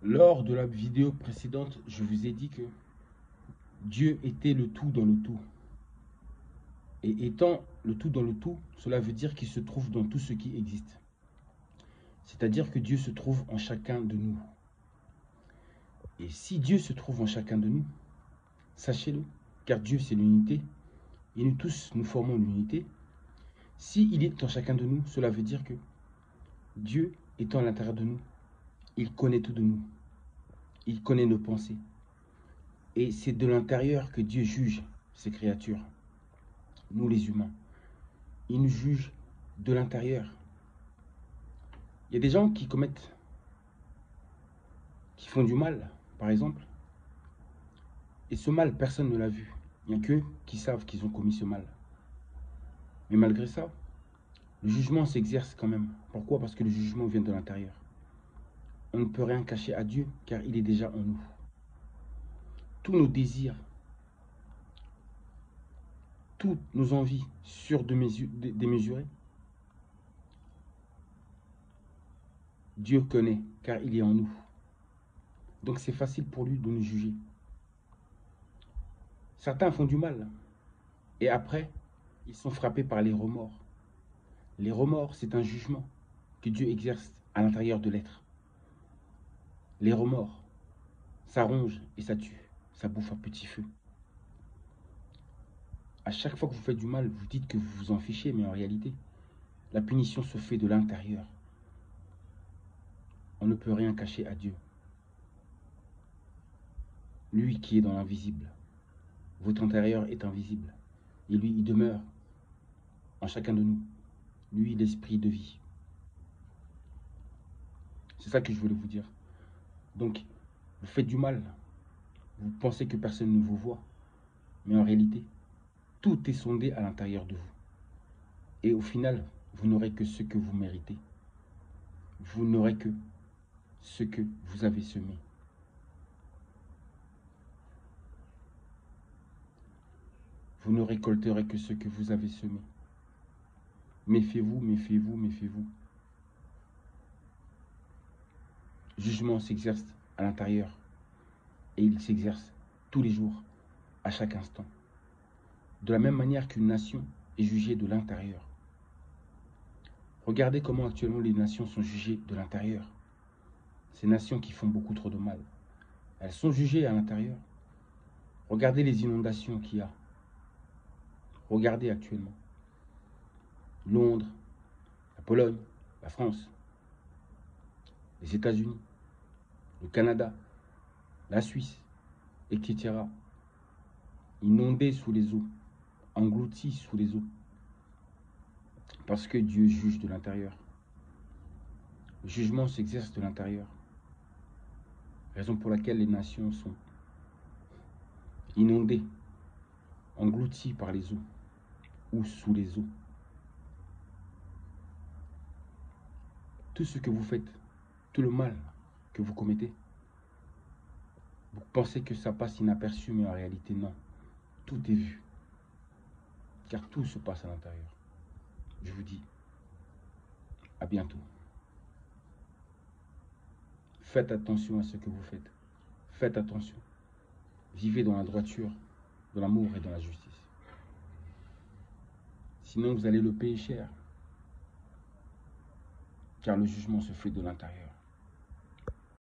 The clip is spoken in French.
Lors de la vidéo précédente, je vous ai dit que Dieu était le tout dans le tout. Et étant le tout dans le tout, cela veut dire qu'il se trouve dans tout ce qui existe. C'est-à-dire que Dieu se trouve en chacun de nous. Et si Dieu se trouve en chacun de nous, sachez-le, car Dieu c'est l'unité, et nous tous nous formons l'unité. S'il est en chacun de nous, cela veut dire que Dieu étant à l'intérieur de nous, il connaît tout de nous. Il connaît nos pensées. Et c'est de l'intérieur que Dieu juge ses créatures, nous les humains. Il nous juge de l'intérieur. Il y a des gens qui font du mal, par exemple. Et ce mal, personne ne l'a vu. Il n'y a qu'eux qui savent qu'ils ont commis ce mal. Mais malgré ça, le jugement s'exerce quand même. Pourquoi? Parce que le jugement vient de l'intérieur. On ne peut rien cacher à Dieu, car il est déjà en nous. Tous nos désirs, toutes nos envies démesurées, Dieu connaît, car il est en nous. Donc c'est facile pour lui de nous juger. Certains font du mal, et après, ils sont frappés par les remords. Les remords, c'est un jugement que Dieu exerce à l'intérieur de l'être. Les remords, ça ronge et ça tue, ça bouffe à petit feu. À chaque fois que vous faites du mal, vous dites que vous vous en fichez, mais en réalité, la punition se fait de l'intérieur. On ne peut rien cacher à Dieu. Lui qui est dans l'invisible. Votre intérieur est invisible. Et lui, il demeure en chacun de nous. Lui, l'esprit de vie. C'est ça que je voulais vous dire. Donc, vous faites du mal. Vous pensez que personne ne vous voit. Mais en réalité, tout est sondé à l'intérieur de vous. Et au final, vous n'aurez que ce que vous méritez. Vous n'aurez que ce que vous avez semé. Vous ne récolterez que ce que vous avez semé. Méfiez-vous, méfiez-vous, méfiez-vous. Jugement s'exerce à l'intérieur et il s'exerce tous les jours, à chaque instant. De la même manière qu'une nation est jugée de l'intérieur. Regardez comment actuellement les nations sont jugées de l'intérieur. Ces nations qui font beaucoup trop de mal, elles sont jugées à l'intérieur. Regardez les inondations qu'il y a. Regardez actuellement. Londres, la Pologne, la France, les États-Unis, le Canada, la Suisse, etc. Inondés sous les eaux, engloutis sous les eaux. Parce que Dieu juge de l'intérieur. Le jugement s'exerce de l'intérieur. Raison pour laquelle les nations sont inondées, englouties par les eaux ou sous les eaux. Tout ce que vous faites, tout le mal que vous commettez, vous pensez que ça passe inaperçu, mais en réalité non. Tout est vu. Car tout se passe à l'intérieur. Je vous dis à bientôt. Faites attention à ce que vous faites. Faites attention. Vivez dans la droiture, dans l'amour et dans la justice. Sinon, vous allez le payer cher. Car le jugement se fait de l'intérieur.